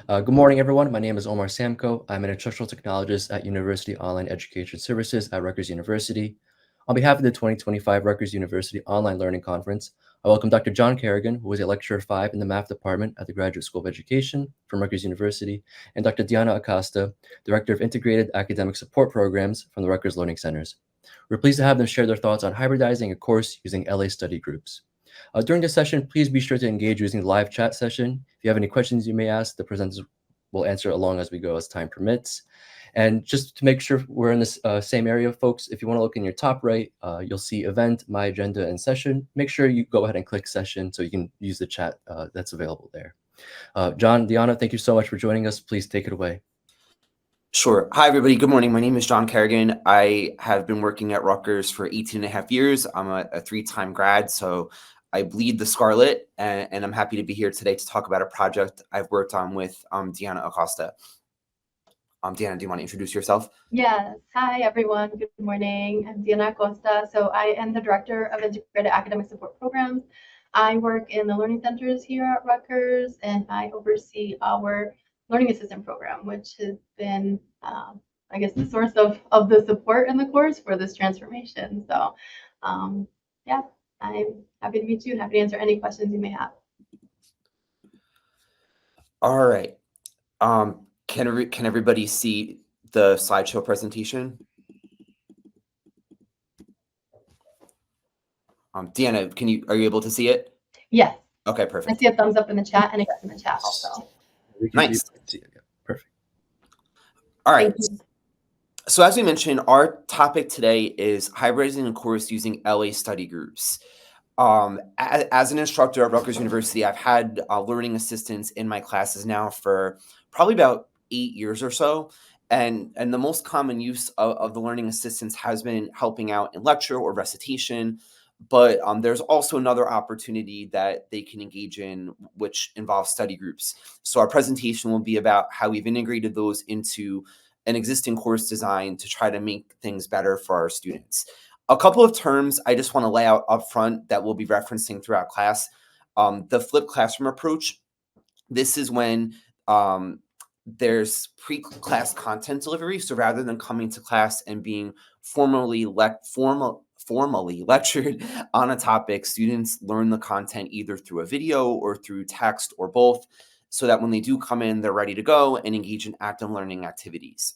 Good morning, everyone. My name is Omar Samko. I'm an instructional technologist at University Online Education Services at Rutgers University. On behalf of the 2025 Rutgers University Online Learning Conference, I welcome Dr. John Kerrigan, who is a Lecturer 5 in the Math Department at the Graduate School of Education from Rutgers University, and Dr. Deanna Acosta, Director of Integrated Academic Support Programs from the Rutgers Learning Centers. We're pleased to have them share their thoughts on hybridizing a course using LA study groups. During this session, please be sure to engage using the live chat session. If you have any questions you may ask, the presenters will answer along as we go as time permits. And just to make sure we're in this same area, folks, if you want to look in your top right, you'll see event, my agenda, and session. Make sure you go ahead and click session so you can use the chat that's available there. John, Deanna, thank you so much for joining us. Please take it away. Sure. Hi, everybody. Good morning. My name is John Kerrigan. I have been working at Rutgers for 18 and a half years. I'm a three-time grad, so I bleed the scarlet, and I'm happy to be here today to talk about a project I've worked on with Deanna Acosta. Deanna, do you want to introduce yourself? Yes. Hi, everyone. Good morning. I'm Deanna Acosta. So I am the Director of Integrated Academic Support Programs. I work in the learning centers here at Rutgers, and I oversee our learning assistant program, which has been, I guess, the source of the support in the course for this transformation. So, yeah, I'm happy to meet you and happy to answer any questions you may have. All right. Can everybody see the slideshow presentation? Deanna, are you able to see it? Yes. Okay, perfect. I see a thumbs up in the chat and a yes in the chat also. Nice. Yeah, perfect. All right. So as we mentioned, our topic today is hybridizing a course using LA study groups. As an instructor at Rutgers University, I've had learning assistants in my classes now for probably about 8 years or so. And the most common use of the learning assistants has been helping out in lecture or recitation. But there's also another opportunity that they can engage in, which involves study groups. So our presentation will be about how we've integrated those into an existing course design to try to make things better for our students. A couple of terms I just want to lay out up front that we'll be referencing throughout class. The flipped classroom approach. This is when there's pre-class content delivery. So rather than coming to class and being formally lectured on a topic, students learn the content either through a video or through text or both, so that when they do come in, they're ready to go and engage in active learning activities.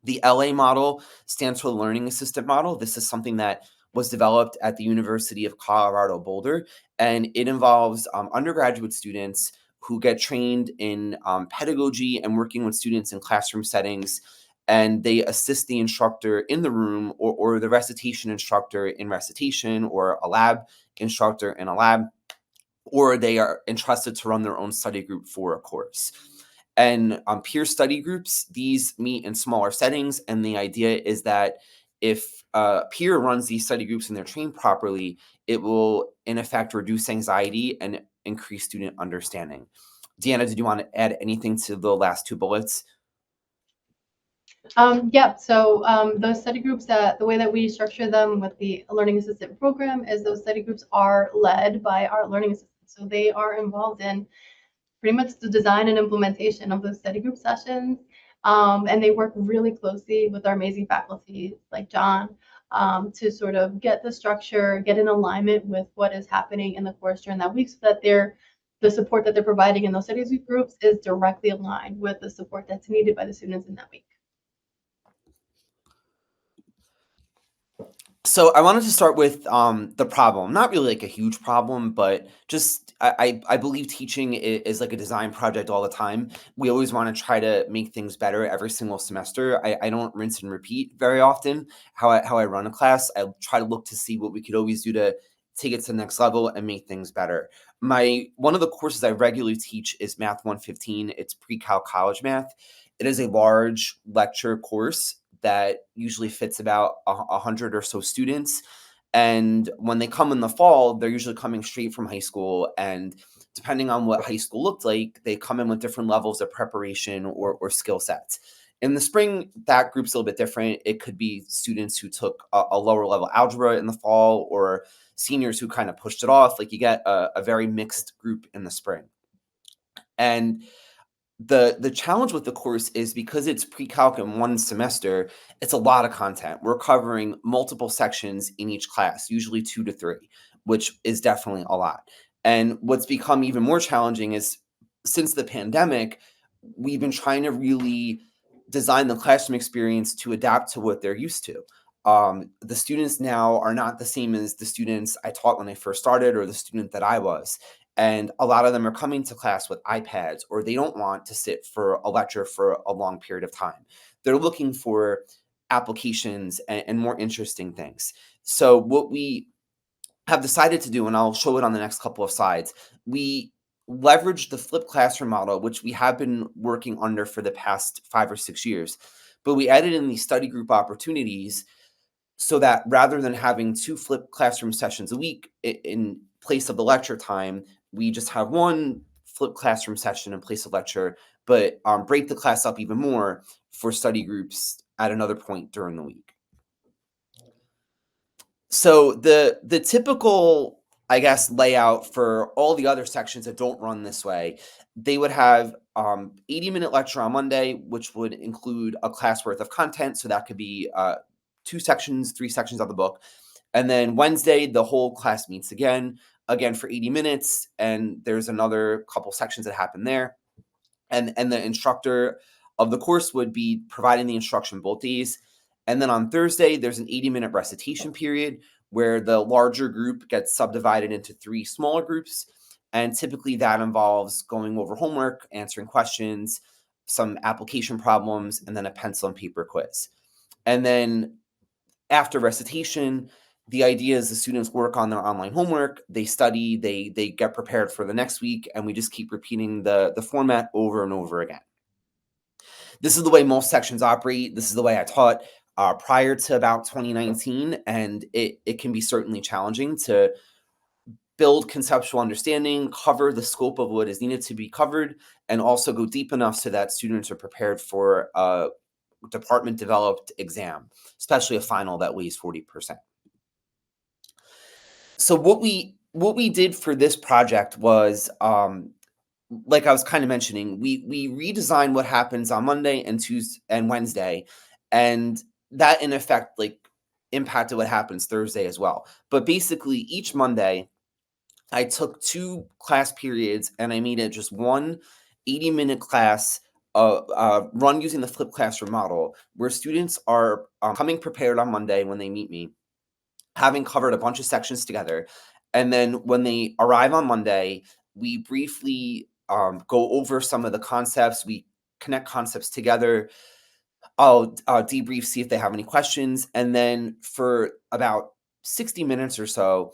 The LA model stands for the Learning Assistant Model. This is something that was developed at the University of Colorado Boulder, and it involves undergraduate students who get trained in pedagogy and working with students in classroom settings, and they assist the instructor in the room or the recitation instructor in recitation, or a lab instructor in a lab, or they are entrusted to run their own study group for a course. And peer study groups, these meet in smaller settings, and the idea is that if a peer runs these study groups and they're trained properly, it will, in effect, reduce anxiety and increase student understanding. Deanna, did you want to add anything to the last two bullets? Yeah, so those study groups, the way that we structure them with the Learning Assistant program is those study groups are led by our learning assistants. So they are involved in pretty much the design and implementation of those study group sessions. And they work really closely with our amazing faculty like John to sort of get the structure, get in alignment with what is happening in the course during that week, so that the support that they're providing in those study groups is directly aligned with the support that's needed by the students in that week. So I wanted to start with the problem. Not really like a huge problem, but just I believe teaching is like a design project all the time. We always want to try to make things better every single semester. I don't rinse and repeat very often how I run a class. I try to look to see what we could always do to take it to the next level and make things better. One of the courses I regularly teach is Math 115. It's pre-cal college math. It is a large lecture course that usually fits about 100 or so students. And when they come in the fall, they're usually coming straight from high school. And depending on what high school looked like, they come in with different levels of preparation or skill sets. In the spring, that group's a little bit different. It could be students who took a lower level algebra in the fall, or seniors who kind of pushed it off. Like, you get a very mixed group in the spring. And The challenge with the course is because it's pre-calc in one semester, it's a lot of content. We're covering multiple sections in each class, usually 2 to 3, which is definitely a lot. And what's become even more challenging is since the pandemic, we've been trying to really design the classroom experience to adapt to what they're used to. The students now are not the same as the students I taught when I first started or the student that I was. And a lot of them are coming to class with iPads, or they don't want to sit for a lecture for a long period of time. They're looking for applications and more interesting things. So what we have decided to do, and I'll show it on the next couple of slides, we leverage the flipped classroom model, which we have been working under for the past 5 or 6 years. But we added in these study group opportunities so that rather than having 2 flipped classroom sessions a week in place of the lecture time, we just have 1 flipped classroom session in place of lecture, but break the class up even more for study groups at another point during the week. So the typical, I guess, layout for all the other sections that don't run this way, they would have 80-minute lecture on Monday, which would include a class worth of content. So that could be 2 sections, 3 sections of the book. And then Wednesday, the whole class meets again for 80 minutes. And there's another couple sections that happen there. And the instructor of the course would be providing the instruction both days. And then on Thursday, there's an 80-minute recitation period where the larger group gets subdivided into 3 smaller groups. And typically that involves going over homework, answering questions, some application problems, and then a pencil and paper quiz. And then after recitation, the idea is the students work on their online homework, they study, they get prepared for the next week, and we just keep repeating the format over and over again. This is the way most sections operate. This is the way I taught prior to about 2019, and it can be certainly challenging to build conceptual understanding, cover the scope of what is needed to be covered, and also go deep enough so that students are prepared for a department developed exam, especially a final that weighs 40%. So what we did for this project was like I was kind of mentioning, we redesigned what happens on Monday and Tuesday and Wednesday, and that in effect like impacted what happens Thursday as well. But basically each Monday I took 2 class periods and I made it just one 80-minute class run using the flipped classroom model where students are coming prepared on Monday when they meet me, having covered a bunch of sections together. And then when they arrive on Monday, we briefly go over some of the concepts. We connect concepts together. I'll debrief, see if they have any questions. And then for about 60 minutes or so,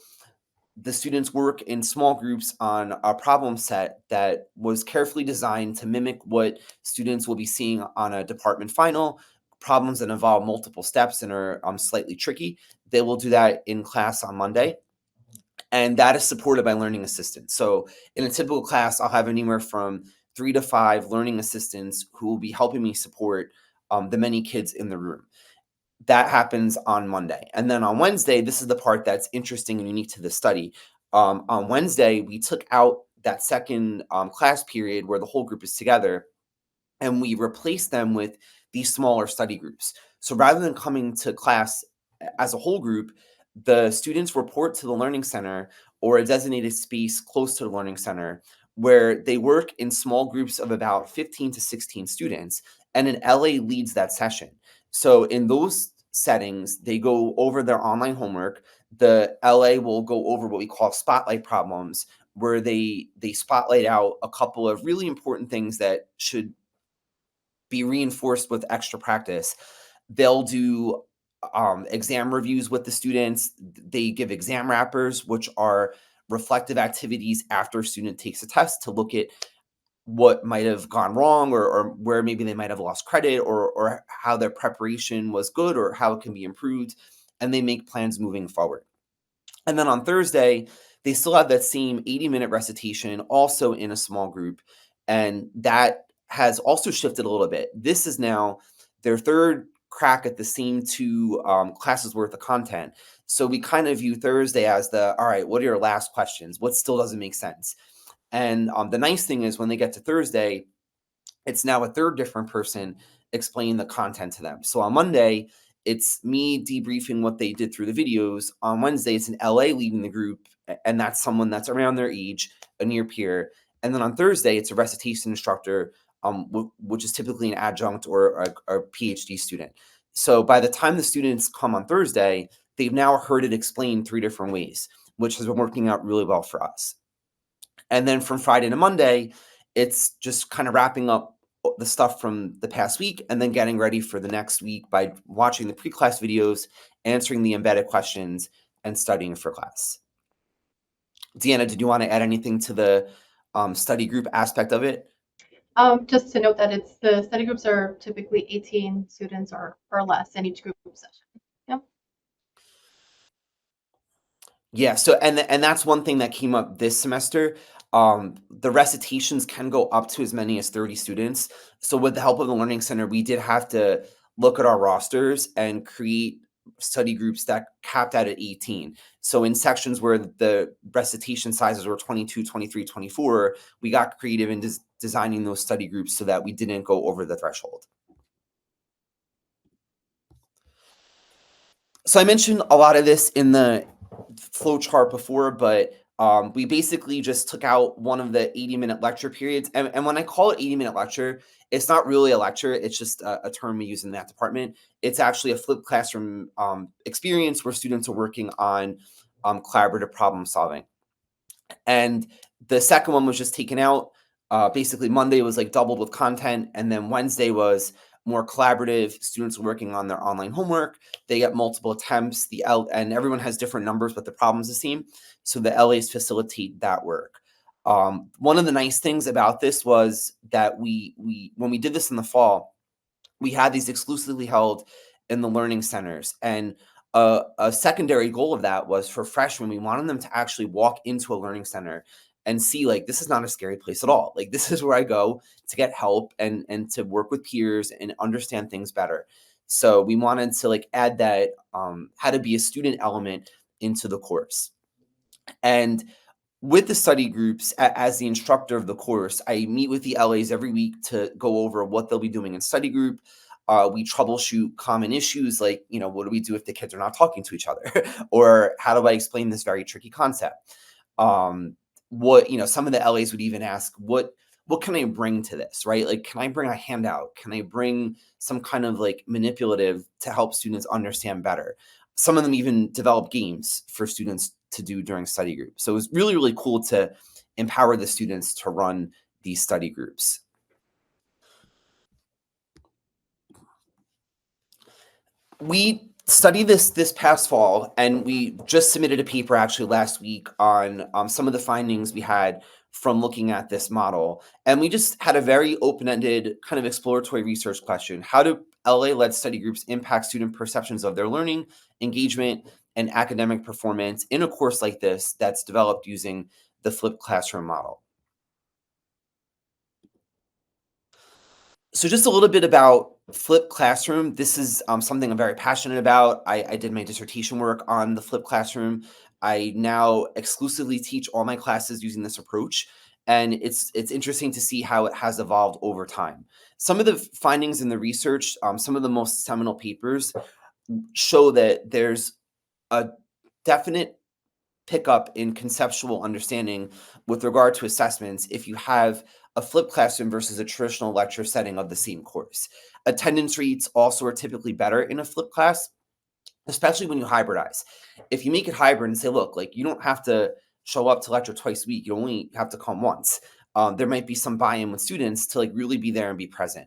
the students work in small groups on a problem set that was carefully designed to mimic what students will be seeing on a department final. Problems that involve multiple steps and are slightly tricky. They will do that in class on Monday. And that is supported by learning assistants. So in a typical class, I'll have anywhere from 3 to 5 learning assistants who will be helping me support the many kids in the room. That happens on Monday. And then on Wednesday, this is the part that's interesting and unique to the study. On Wednesday, we took out that second class period where the whole group is together, and we replaced them with these smaller study groups. So rather than coming to class as a whole group, the students report to the learning center or a designated space close to the learning center where they work in small groups of about 15 to 16 students, and an LA leads that session. So in those settings, they go over their online homework. The LA will go over what we call spotlight problems, where they spotlight out a couple of really important things that should be reinforced with extra practice. They'll do exam reviews with the students. They give exam wrappers, which are reflective activities after a student takes a test to look at what might have gone wrong or where maybe they might have lost credit or how their preparation was good or how it can be improved. And they make plans moving forward. And then on Thursday, they still have that same 80-minute recitation, also in a small group. And that has also shifted a little bit. This is now their third crack at the same 2 classes worth of content. So we kind of view Thursday as all right, what are your last questions? What still doesn't make sense? And the nice thing is when they get to Thursday, it's now a third different person explaining the content to them. So on Monday, it's me debriefing what they did through the videos. On Wednesday, it's an LA leading the group, and that's someone that's around their age, a near peer. And then on Thursday, it's a recitation instructor, which is typically an adjunct or a PhD student. So by the time the students come on Thursday, they've now heard it explained 3 different ways, which has been working out really well for us. And then from Friday to Monday, it's just kind of wrapping up the stuff from the past week and then getting ready for the next week by watching the pre-class videos, answering the embedded questions, and studying for class. Deanna, did you want to add anything to the study group aspect of it? Just to note that the study groups are typically 18 students or less in each group session. Yep. Yeah, so and that's one thing that came up this semester. The recitations can go up to as many as 30 students. So with the help of the Learning Center, we did have to look at our rosters and create study groups that capped out at 18. So in sections where the recitation sizes were 22, 23, 24, we got creative in designing those study groups so that we didn't go over the threshold. So I mentioned a lot of this in the flow chart before, but we basically just took out one of the 80-minute lecture periods. And when I call it 80-minute lecture, it's not really a lecture. It's just a term we use in that department. It's actually a flipped classroom experience where students are working on collaborative problem solving. And the second one was just taken out. Basically, Monday was like doubled with content, and then Wednesday was more collaborative. Students are working on their online homework. They get multiple attempts. And everyone has different numbers, but the problem's the same. So the LAs facilitate that work. One of the nice things about this was that we when we did this in the fall, we had these exclusively held in the learning centers. And a secondary goal of that was for freshmen, we wanted them to actually walk into a learning center and see, like, this is not a scary place at all. Like, this is where I go to get help and to work with peers and understand things better. So we wanted to like add that how to be a student element into the course. And with the study groups, as the instructor of the course, I meet with the LAs every week to go over what they'll be doing in study group. We troubleshoot common issues like, what do we do if the kids are not talking to each other? Or how do I explain this very tricky concept? Some of the LAs would even ask, what can I bring to this, right? Like, can I bring a handout? Can I bring some kind of like manipulative to help students understand better? Some of them even develop games for students to do during study groups. So it was really, really cool to empower the students to run these study groups. We studied this past fall, and we just submitted a paper actually last week on some of the findings we had from looking at this model. And we just had a very open-ended kind of exploratory research question. How do LA-led study groups impact student perceptions of their learning, engagement, and academic performance in a course like this that's developed using the flipped classroom model? So just a little bit about flipped classroom. This is something I'm very passionate about. I did my dissertation work on the flipped classroom. I now exclusively teach all my classes using this approach, and it's interesting to see how it has evolved over time. Some of the findings in the research, some of the most seminal papers, show that there's a definite pickup in conceptual understanding with regard to assessments if you have a flipped classroom versus a traditional lecture setting of the same course. Attendance rates also are typically better in a flipped class, especially when you hybridize. If you make it hybrid and say, look, like, you don't have to show up to lecture twice a week, you only have to come once. There might be some buy-in with students to like really be there and be present.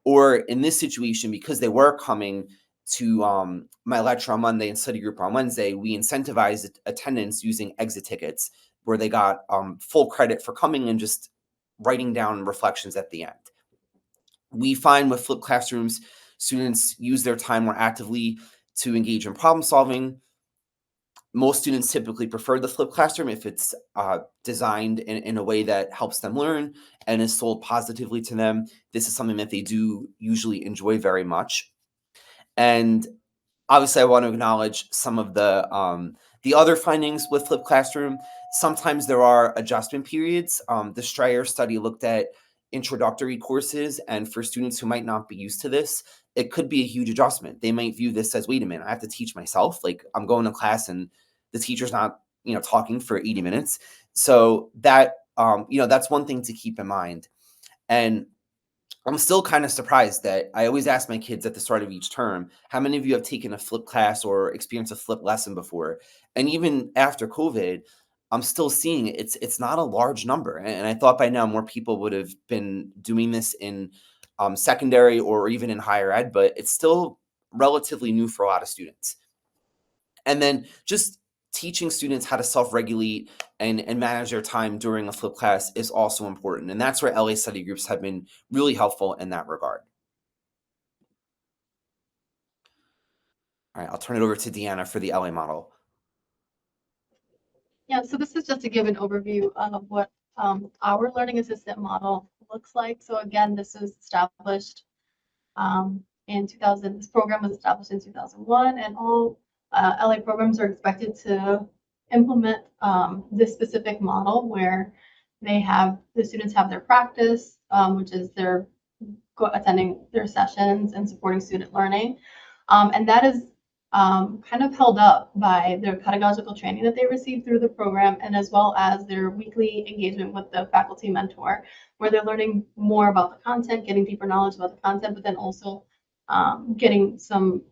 Or in this situation, because they were coming to my lecture on Monday and study group on Wednesday, we incentivized attendance using exit tickets where they got full credit for coming and just writing down reflections at the end. We find with flipped classrooms, students use their time more actively to engage in problem solving. Most students typically prefer the flipped classroom if it's designed in a way that helps them learn and is sold positively to them. This is something that they do usually enjoy very much. And obviously, I want to acknowledge some of the other findings with flipped classroom. Sometimes there are adjustment periods. The Strayer study looked at introductory courses, and for students who might not be used to this, it could be a huge adjustment. They might view this as, wait a minute, I have to teach myself. Like, I'm going to class and the teacher's not, talking for 80 minutes. So that, that's one thing to keep in mind. And I'm still kind of surprised that I always ask my kids at the start of each term, how many of you have taken a flip class or experienced a flip lesson before? And even after COVID, I'm still seeing it's not a large number. And I thought by now more people would have been doing this in secondary or even in higher ed, but it's still relatively new for a lot of students. And then just teaching students how to self-regulate and manage their time during a flip class is also important. And that's where LA study groups have been really helpful in that regard. All right, I'll turn it over to Deanna for the LA model. Yeah, so this is just to give an overview of what our learning assistant model looks like. So again, this was established in 2000. This program was established in 2001, and all LA programs are expected to implement this specific model where the students have their practice, which is their attending their sessions and supporting student learning. And that is kind of held up by their pedagogical training that they receive through the program, and as well as their weekly engagement with the faculty mentor, where they're learning more about the content, getting deeper knowledge about the content, but then also getting some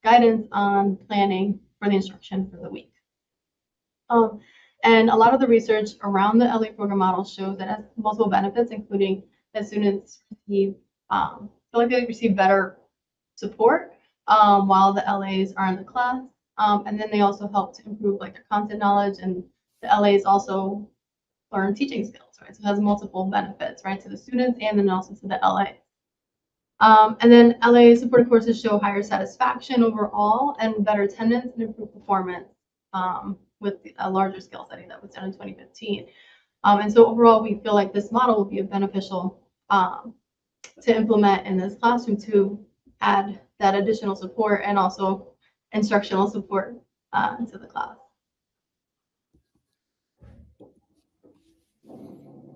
guidance on planning for the instruction for the week. And a lot of the research around the LA program model shows that it has multiple benefits, including that students feel like they receive better support while the LAs are in the class. And then they also help to improve like their content knowledge, and the LAs also learn teaching skills, right? So it has multiple benefits, right, to the students and then also to the LA. And then LA supported courses show higher satisfaction overall and better attendance and improved performance with a larger scale study that was done in 2015. And so overall, we feel like this model will be beneficial to implement in this classroom to add that additional support and also instructional support into the class.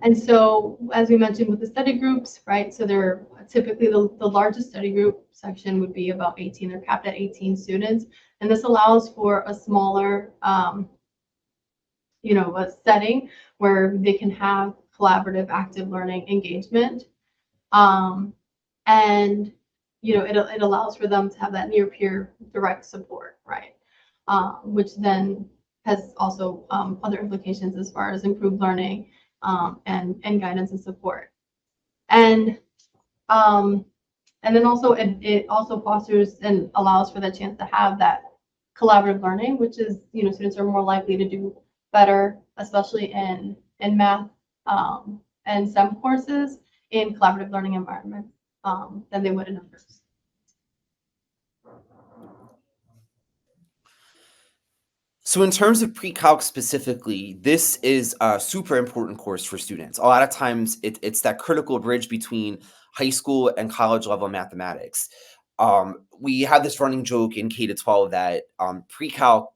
And so, as we mentioned with the study groups, right, so they're typically the largest study group section would be about 18, they're capped at 18 students. And this allows for a smaller, a setting where they can have collaborative, active learning engagement. And, it allows for them to have that near peer direct support, right? Which then has also other implications as far as improved learning and guidance and support. And then also it also fosters and allows for the chance to have that collaborative learning, which is, students are more likely to do better, especially in math and STEM courses in collaborative learning environments than they would in others. So in terms of pre-calc specifically, this is a super important course for students. A lot of times it's that critical bridge between high school and college level mathematics. We have this running joke in K-12 that pre-calc,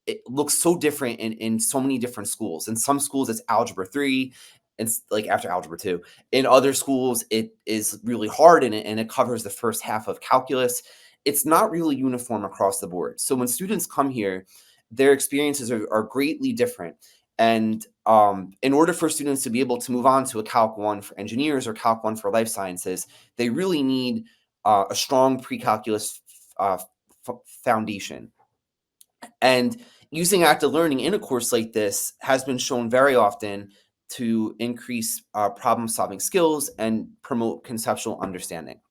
it looks so different in so many different schools. In some schools, it's algebra 3, it's like after algebra 2. In other schools, it is really hard and it covers the first half of calculus. It's not really uniform across the board. So when students come here, their experiences are greatly different. And in order for students to be able to move on to a Calc 1 for engineers or Calc 1 for life sciences, they really need a strong pre-calculus foundation. And using active learning in a course like this has been shown very often to increase problem-solving skills and promote conceptual understanding.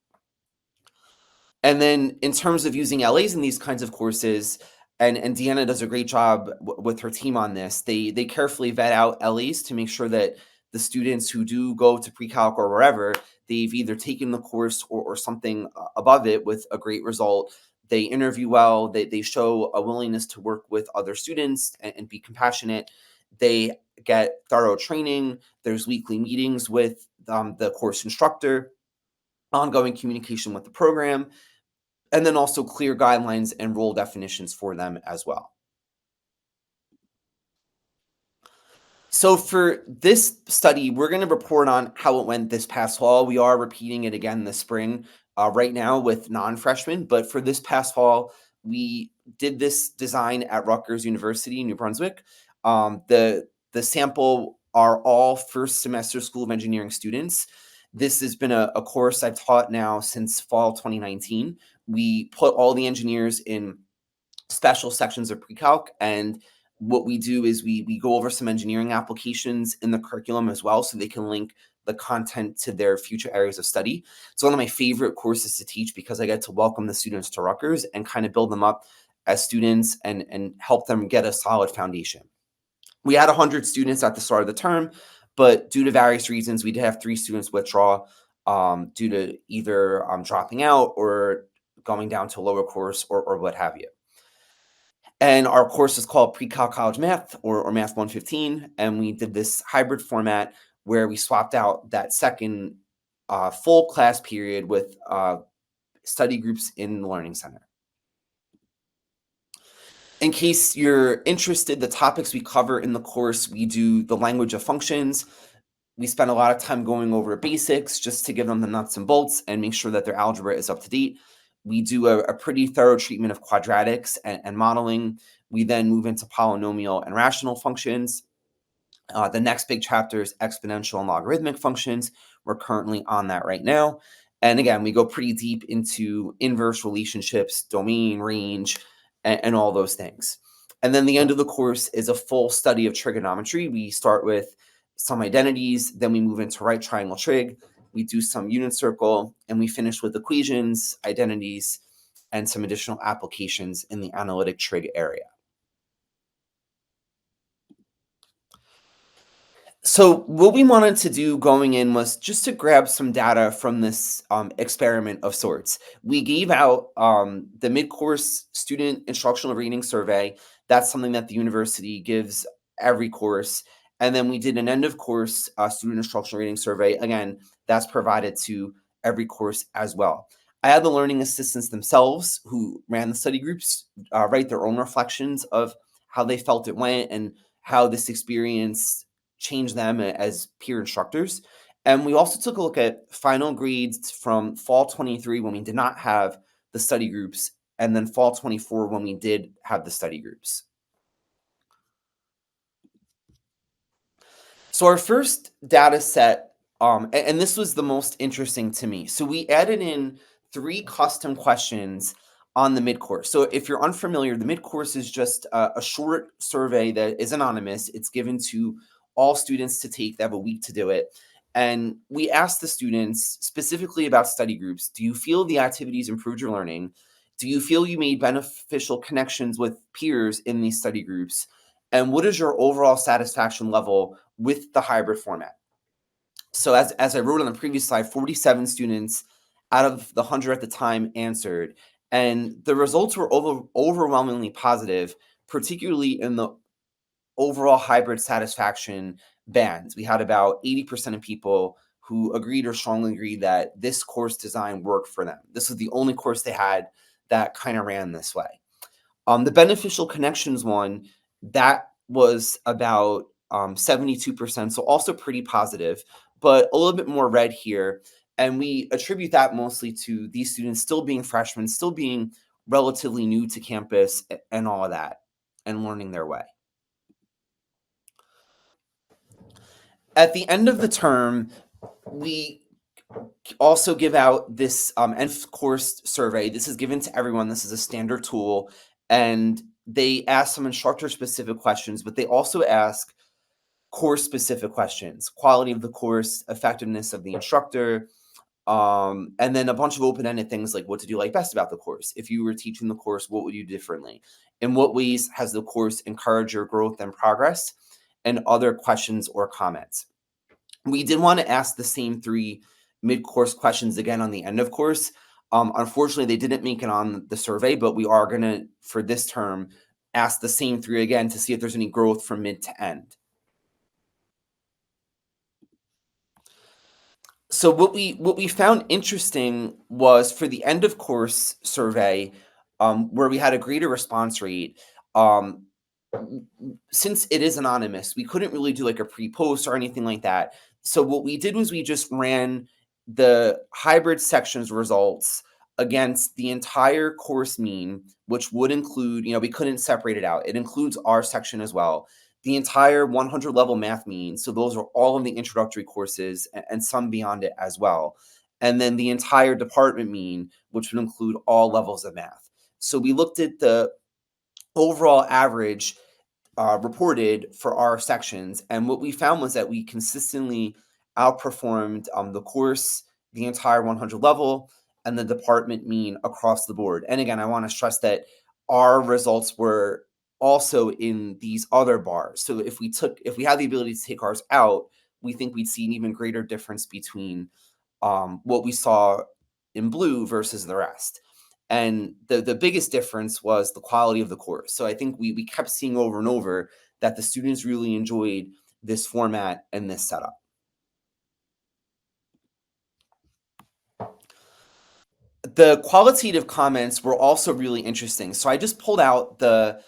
And then in terms of using LAs in these kinds of courses, and Deanna does a great job with her team on this, they carefully vet out LAs to make sure that the students who do go to pre-calc or wherever, they've either taken the course or something above it with a great result. They interview well, they show a willingness to work with other students and be compassionate. They get thorough training. There's weekly meetings with the course instructor, ongoing communication with the program, and then also clear guidelines and role definitions for them as well. So for this study, we're going to report on how it went this past fall. We are repeating it again this spring, right now with non-freshmen. But for this past fall, we did this design at Rutgers University, New Brunswick. The sample are all first semester School of Engineering students. This has been a course I've taught now since fall 2019. We put all the engineers in special sections of pre-calc, and what we do is we go over some engineering applications in the curriculum as well, so they can link the content to their future areas of study. It's one of my favorite courses to teach because I get to welcome the students to Rutgers and kind of build them up as students and help them get a solid foundation. We had 100 students at the start of the term, but due to various reasons, we did have 3 students withdraw due to either dropping out or going down to a lower course or what have you. And our course is called Pre-Calc College Math or Math 115. And we did this hybrid format where we swapped out that second full class period with study groups in the Learning Center. In case you're interested, the topics we cover in the course, we do the language of functions. We spend a lot of time going over basics just to give them the nuts and bolts and make sure that their algebra is up to date. We do a pretty thorough treatment of quadratics and modeling. We then move into polynomial and rational functions. The next big chapter is exponential and logarithmic functions. We're currently on that right now. And again, we go pretty deep into inverse relationships, domain, range, and all those things. And then the end of the course is a full study of trigonometry. We start with some identities, then we move into right triangle trig, we do some unit circle, and we finish with equations, identities, and some additional applications in the analytic trig area. So what we wanted to do going in was just to grab some data from this experiment of sorts. We gave out the mid-course student instructional reading survey. That's something that the university gives every course. And then we did an end of course student instructional reading survey. Again, that's provided to every course as well. I had the learning assistants themselves who ran the study groups write their own reflections of how they felt it went and how this experience change them as peer instructors. And we also took a look at final grades from fall 23 when we did not have the study groups, and then fall 24 when we did have the study groups. So our first data set, and this was the most interesting to me. So we added in 3 custom questions on the mid-course. So if you're unfamiliar, the mid-course is just a short survey that is anonymous. It's given to all students to take. They have a week to do it. And we asked the students specifically about study groups. Do you feel the activities improved your learning? Do you feel you made beneficial connections with peers in these study groups? And what is your overall satisfaction level with the hybrid format? So as I wrote on the previous slide, 47 students out of the 100 at the time answered. And the results were overwhelmingly positive, particularly in the overall hybrid satisfaction bands. We had about 80% of people who agreed or strongly agreed that this course design worked for them. This was the only course they had that kind of ran this way. The beneficial connections one, that was about 72%, so also pretty positive, but a little bit more red here. And we attribute that mostly to these students still being freshmen, still being relatively new to campus and all of that, and learning their way. At the end of the term, we also give out this end course survey. This is given to everyone. This is a standard tool. And they ask some instructor-specific questions, but they also ask course-specific questions. Quality of the course, effectiveness of the instructor, and then a bunch of open-ended things like what did you like best about the course? If you were teaching the course, what would you do differently? In what ways has the course encouraged your growth and progress? And other questions or comments. We did want to ask the same 3 mid-course questions again on the end of course. Unfortunately, they didn't make it on the survey, but we are going to, for this term, ask the same 3 again to see if there's any growth from mid to end. So what we found interesting was for the end of course survey, where we had a greater response rate, since it is anonymous, we couldn't really do like a pre-post or anything like that. So what we did was we just ran the hybrid sections results against the entire course mean, which would include, we couldn't separate it out. It includes our section as well. The entire 100 level math mean. So those are all of the introductory courses and some beyond it as well. And then the entire department mean, which would include all levels of math. So we looked at the overall average reported for our sections. And what we found was that we consistently outperformed the course, the entire 100 level, and the department mean across the board. And again, I want to stress that our results were also in these other bars. So if we had the ability to take ours out, we think we'd see an even greater difference between what we saw in blue versus the rest. And the biggest difference was the quality of the course. So I think we kept seeing over and over that the students really enjoyed this format and this setup. The qualitative comments were also really interesting. So I just pulled out the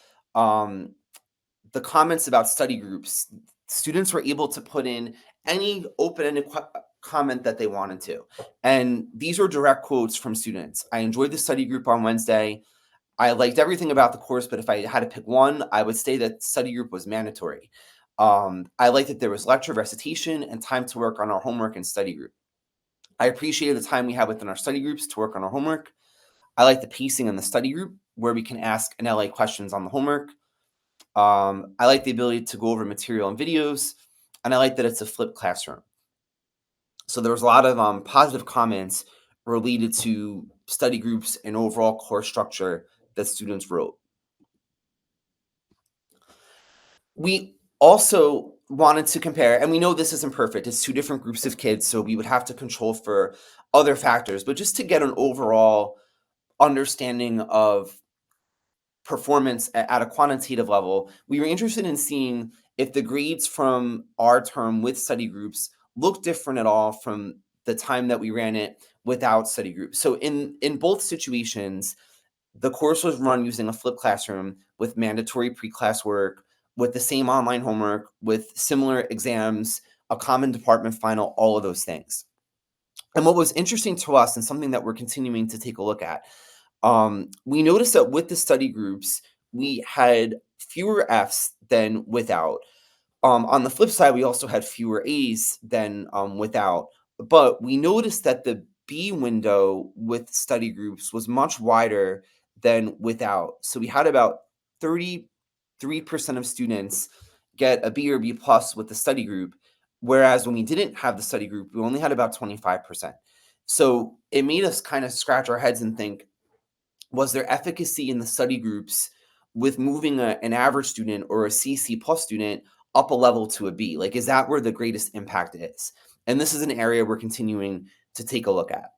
comments about study groups. Students were able to put in any open-ended comment that they wanted to. And these are direct quotes from students. I enjoyed the study group on Wednesday. I liked everything about the course, but if I had to pick one, I would say that study group was mandatory. I liked that there was lecture recitation and time to work on our homework and study group. I appreciated the time we had within our study groups to work on our homework. I like the pacing in the study group where we can ask an LA questions on the homework. I like the ability to go over material and videos, and I like that it's a flipped classroom. So there was a lot of positive comments related to study groups and overall course structure that students wrote. We also wanted to compare, and we know this isn't perfect, it's two different groups of kids, so we would have to control for other factors, but just to get an overall understanding of performance at a quantitative level, we were interested in seeing if the grades from our term with study groups look different at all from the time that we ran it without study groups. So in both situations, the course was run using a flipped classroom with mandatory pre-class work, with the same online homework, with similar exams, a common department final, all of those things. And what was interesting to us and something that we're continuing to take a look at, we noticed that with the study groups, we had fewer Fs than without. On the flip side, we also had fewer A's than without. But we noticed that the B window with study groups was much wider than without. So we had about 33% of students get a B or B plus with the study group, whereas when we didn't have the study group, we only had about 25%. So it made us kind of scratch our heads and think, was there efficacy in the study groups with moving an average student or a CC plus student up a level to a B? Like, is that where the greatest impact is? And this is an area we're continuing to take a look at.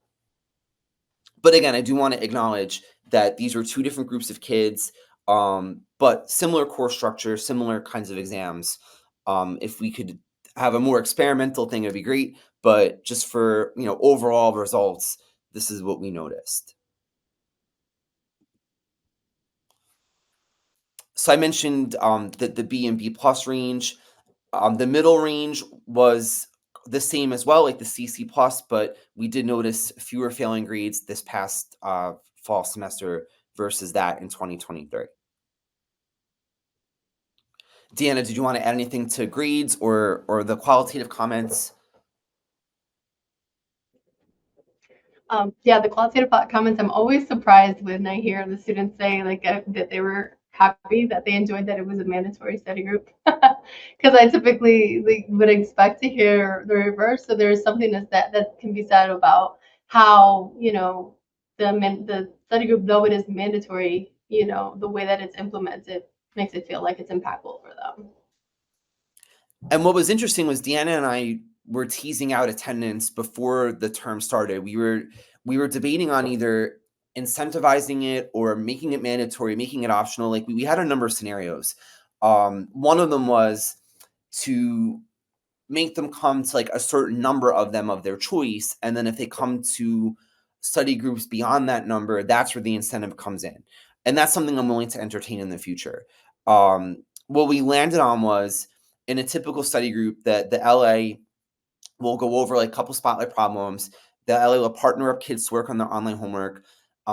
But again, I do want to acknowledge that these are two different groups of kids, but similar course structure, similar kinds of exams. If we could have a more experimental thing, it'd be great. But just for overall results, this is what we noticed. So I mentioned the B and B plus range. The middle range was the same as well, like the CC plus, but we did notice fewer failing grades this past fall semester versus that in 2023. Deanna, did you want to add anything to grades or the qualitative comments? Yeah, the qualitative comments, I'm always surprised when I hear the students say that they were happy, that they enjoyed that it was a mandatory study group. Because I typically would expect to hear the reverse. So there's something that can be said about how, the study group, though it is mandatory, the way that it's implemented makes it feel like it's impactful for them. And what was interesting was Deanna and I were teasing out attendance before the term started. We were debating on either incentivizing it or making it mandatory, making it optional. Like we had a number of scenarios. One of them was to make them come to like a certain number of them of their choice, and then if they come to study groups beyond that number, that's where the incentive comes in, and that's something I'm willing to entertain in the future. what we landed on was, in a typical study group, that the LA will go over like a couple spotlight problems. The LA will partner up kids to work on their online homework.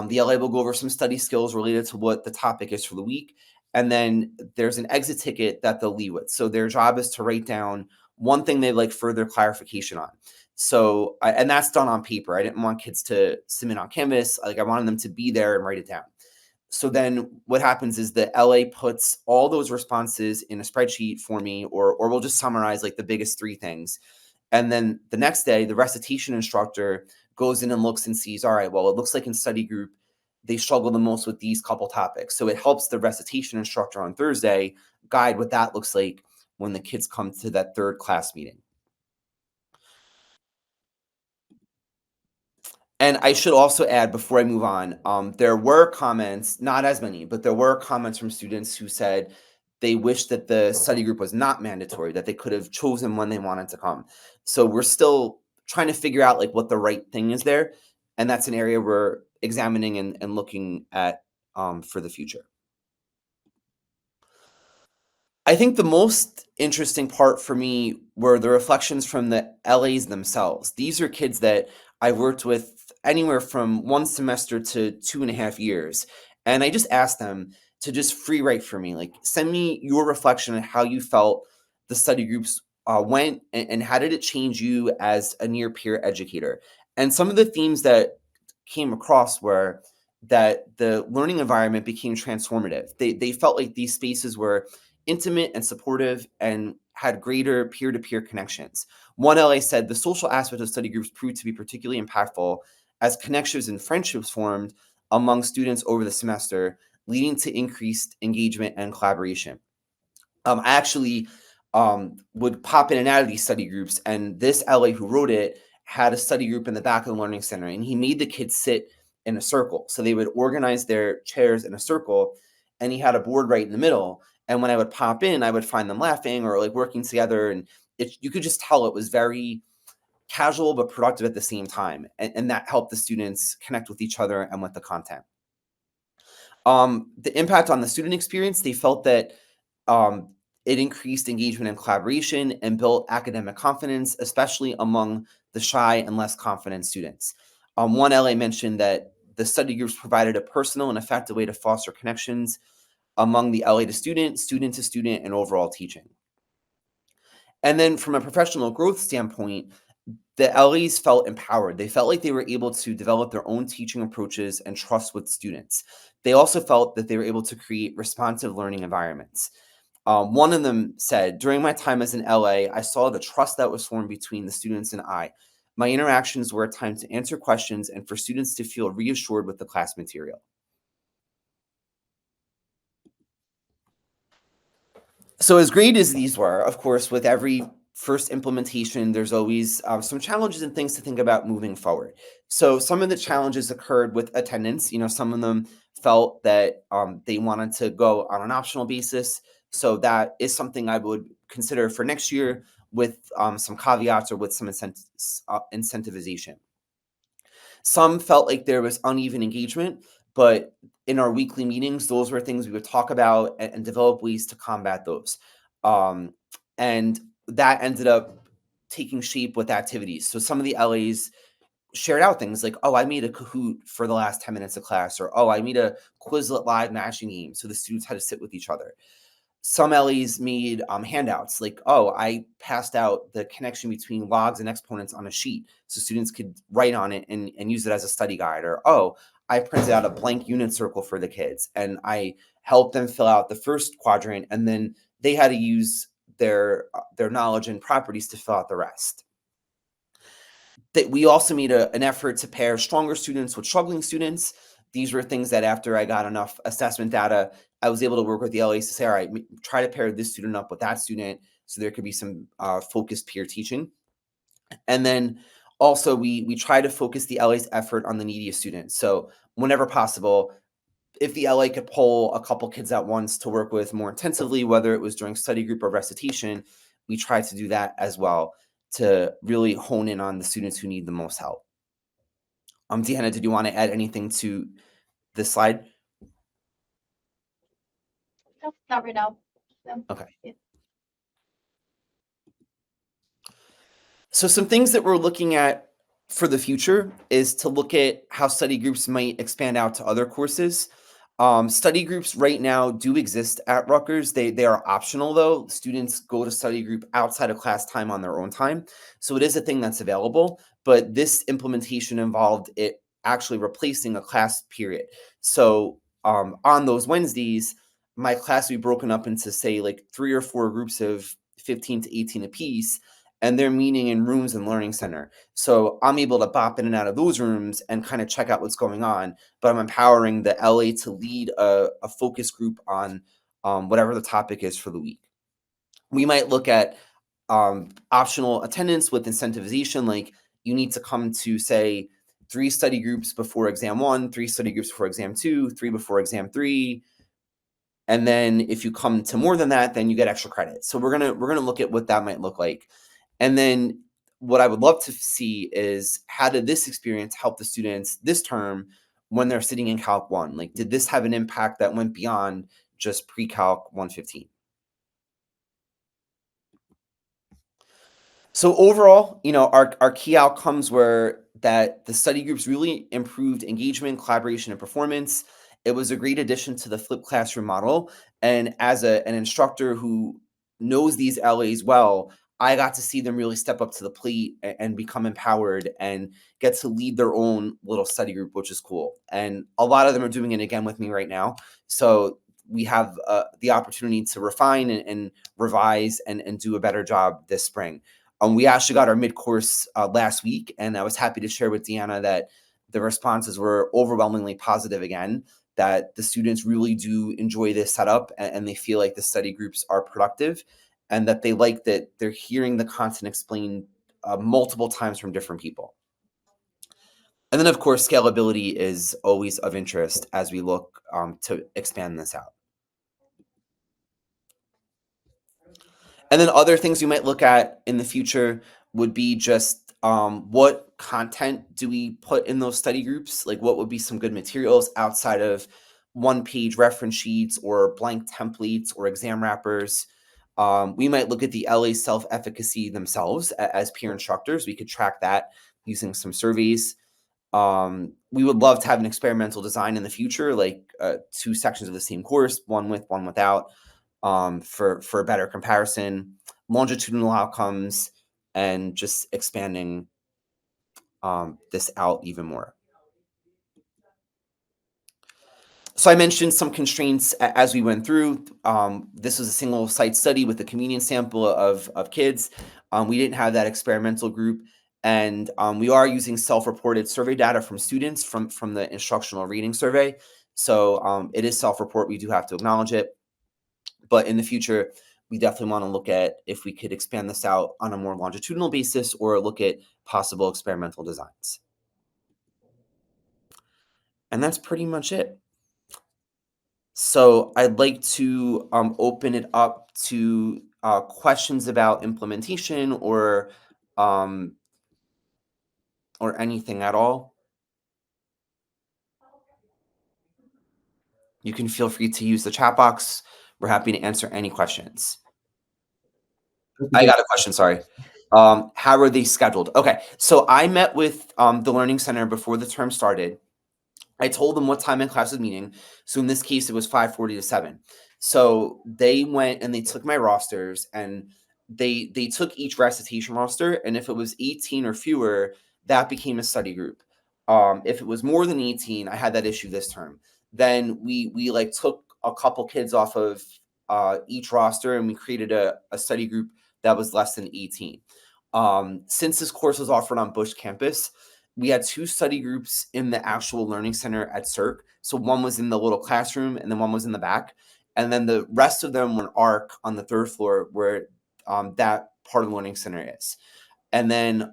The LA will go over some study skills related to what the topic is for the week. And then there's an exit ticket that they'll leave with. So their job is to write down one thing they'd like further clarification on. So, and that's done on paper. I didn't want kids to submit on Canvas. Like, I wanted them to be there and write it down. So then what happens is the LA puts all those responses in a spreadsheet for me, or we'll just summarize like the biggest three things. And then the next day, the recitation instructor goes in and looks and sees, all right, well, it looks like in study group, they struggle the most with these couple topics. So it helps the recitation instructor on Thursday guide what that looks like when the kids come to that third class meeting. And I should also add, before I move on, there were comments, not as many, but there were comments from students who said they wish that the study group was not mandatory, that they could have chosen when they wanted to come. So we're still trying to figure out like what the right thing is there. And that's an area we're examining and looking at for the future. I think the most interesting part for me were the reflections from the LAs themselves. These are kids that I've worked with anywhere from 1 semester to 2.5 years. And I just asked them to just free write for me, like, send me your reflection on how you felt the study groups went, and how did it change you as a near peer educator. And some of the themes that came across were that the learning environment became transformative. They felt like these spaces were intimate and supportive and had greater peer-to-peer connections. One LA said the social aspect of study groups proved to be particularly impactful as connections and friendships formed among students over the semester, leading to increased engagement and collaboration. I actually would pop in and out of these study groups, and this LA who wrote it had a study group in the back of the learning center, and he made the kids sit in a circle. So they would organize their chairs in a circle, and he had a board right in the middle. And when I would pop in, I would find them laughing or like working together, and you could just tell it was very casual but productive at the same time, and that helped the students connect with each other and with the content. The impact on the student experience, they felt that um, it increased engagement and collaboration and built academic confidence, especially among the shy and less confident students. One LA mentioned that the study groups provided a personal and effective way to foster connections among the LA to student, student to student, and overall teaching. And then from a professional growth standpoint, the LEs felt empowered. They felt like they were able to develop their own teaching approaches and trust with students. They also felt that they were able to create responsive learning environments. One of them said, during my time as an LA, I saw the trust that was formed between the students and I. My interactions were a time to answer questions and for students to feel reassured with the class material. So as great as these were, of course, with every first implementation, there's always some challenges and things to think about moving forward. So some of the challenges occurred with attendance. Some of them felt that they wanted to go on an optional basis. So that is something I would consider for next year with some caveats or with some incentivization. Some felt like there was uneven engagement, but in our weekly meetings, those were things we would talk about and develop ways to combat those. Um, and that ended up taking shape with activities. So some of the LAs shared out things like, oh, I made a Kahoot for the last 10 minutes of class, or oh, I made a Quizlet live matching game. So the students had to sit with each other. Some LEs made handouts like, oh, I passed out the connection between logs and exponents on a sheet so students could write on it and use it as a study guide. Or, oh, I printed out a blank unit circle for the kids and I helped them fill out the first quadrant, and then they had to use their knowledge and properties to fill out the rest. That we also made an effort to pair stronger students with struggling students. These were things that after I got enough assessment data, I was able to work with the LAs to say, all right, try to pair this student up with that student so there could be some focused peer teaching. And then also we try to focus the LA's effort on the neediest students. So whenever possible, if the LA could pull a couple kids at once to work with more intensively, whether it was during study group or recitation, we try to do that as well to really hone in on the students who need the most help. Deanna, did you want to add anything to this slide? No, not right now. Okay. Yeah. So some things that we're looking at for the future is to look at how study groups might expand out to other courses. Study groups right now do exist at Rutgers. They are optional though. Students go to study group outside of class time on their own time. So it is a thing that's available, but this implementation involved it actually replacing a class period. So on those Wednesdays, my class would be broken up into say like 3 or 4 groups of 15 to 18 apiece, and they're meeting in rooms and learning center. So I'm able to bop in and out of those rooms and kind of check out what's going on, but I'm empowering the LA to lead a focus group on whatever the topic is for the week. We might look at optional attendance with incentivization, like you need to come to say 3 study groups before exam 1, 3 study groups before exam 2, 3 before exam 3. And then if you come to more than that, then you get extra credit. So we're gonna look at what that might look like. And then what I would love to see is how did this experience help the students this term when they're sitting in Calc 1? Like, did this have an impact that went beyond just pre-Calc 115? So overall, our key outcomes were that the study groups really improved engagement, collaboration, and performance. It was a great addition to the flipped classroom model. And as an instructor who knows these LAs well, I got to see them really step up to the plate and become empowered and get to lead their own little study group, which is cool. And a lot of them are doing it again with me right now. So we have the opportunity to refine and revise and do a better job this spring. We actually got our mid-course last week, and I was happy to share with Deanna that the responses were overwhelmingly positive again, that the students really do enjoy this setup and they feel like the study groups are productive and that they like that they're hearing the content explained multiple times from different people. And then, of course, scalability is always of interest as we look to expand this out. And then other things you might look at in the future would be just what content do we put in those study groups? Like what would be some good materials outside of one-page reference sheets or blank templates or exam wrappers? We might look at the LA self-efficacy themselves as peer instructors. We could track that using some surveys. We would love to have an experimental design in the future, like 2 sections of the same course, one with, one without, for a better comparison, longitudinal outcomes, and just expanding this out even more. So I mentioned some constraints as we went through. This was a single site study with a convenience sample of kids. We didn't have that experimental group. And we are using self-reported survey data from students from the instructional reading survey. So it is self-report. We do have to acknowledge it. But in the future, we definitely want to look at if we could expand this out on a more longitudinal basis or look at possible experimental designs. And that's pretty much it. So I'd like to open it up to questions about implementation um, or anything at all. You can feel free to use the chat box. We're happy to answer any questions. I got a question, sorry. How are they scheduled? Okay, so I met with the Learning Center before the term started. I told them what time my class was meeting. So in this case, it was 5:40 to 7. So they went and they took my rosters and they took each recitation roster. And if it was 18 or fewer, that became a study group. If it was more than 18, I had that issue this term. Then we like took a couple kids off of each roster and we created a study group that was less than 18. Since this course was offered on Bush campus, we had 2 study groups in the actual learning center at CERC. So one was in the little classroom and then one was in the back. And then the rest of them were an ARC on the 3rd floor where that part of the learning center is. And then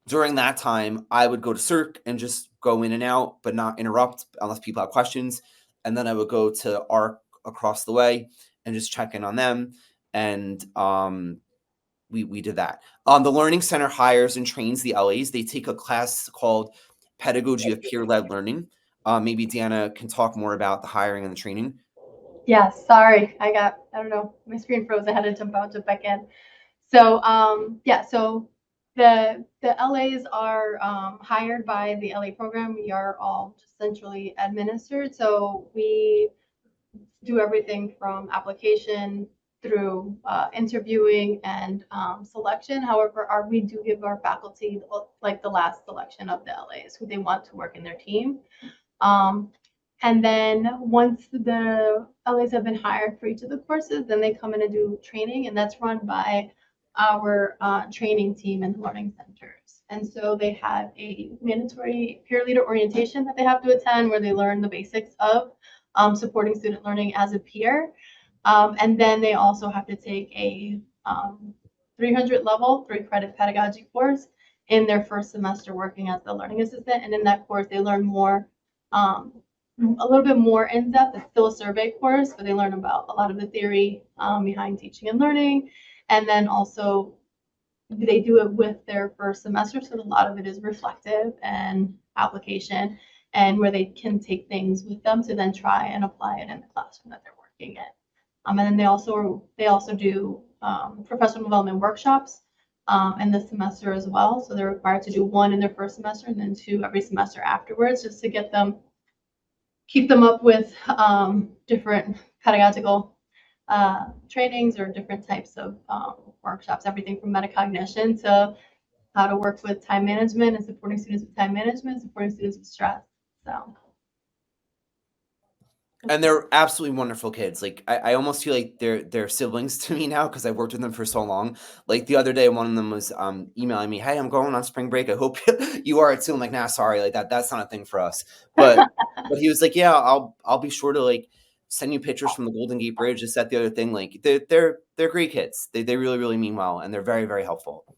during that time, I would go to CERC and just go in and out, but not interrupt unless people have questions. And then I would go to ARC across the way and just check in on them. And we did that. The Learning Center hires and trains the LAs. They take a class called Pedagogy of Peer-Led Learning. Maybe Deanna can talk more about the hiring and the training. Yeah, sorry. I don't know, my screen froze. I had to jump out, jump back in. So, yeah, so the LAs are hired by the LA program. We are all just centrally administered. So we do everything from application through interviewing and selection. However, we do give our faculty like the last selection of the LAs who they want to work in their team. Um, and then once the LAs have been hired for each of the courses, then they come in and do training, and that's run by our training team in the learning centers. And so they have a mandatory peer leader orientation that they have to attend where they learn the basics of supporting student learning as a peer. And then they also have to take a 300 level, 3 credit pedagogy course in their first semester working as the learning assistant. And in that course, they learn more, a little bit more in depth. It's still a survey course, but they learn about a lot of the theory behind teaching and learning. And then also they do it with their first semester. So a lot of it is reflective and application and where they can take things with them to then try and apply it in the classroom that they're working in. And then they also do professional development workshops in the semester as well. So they're required to do one in their first semester and then 2 every semester afterwards, just to keep them up with different pedagogical trainings or different types of workshops, everything from metacognition to how to work with time management and supporting students with time management, supporting students with stress. So. And they're absolutely wonderful kids. Like I almost feel like they're siblings to me now because I've worked with them for so long. Like the other day, one of them was emailing me, "Hey, I'm going on spring break. I hope you are too." I'm like, "Nah, sorry, like that's not a thing for us." But he was like, "Yeah, I'll be sure to like send you pictures from the Golden Gate Bridge." Is that the other thing? Like they're great kids. They really really mean well, and they're very very helpful.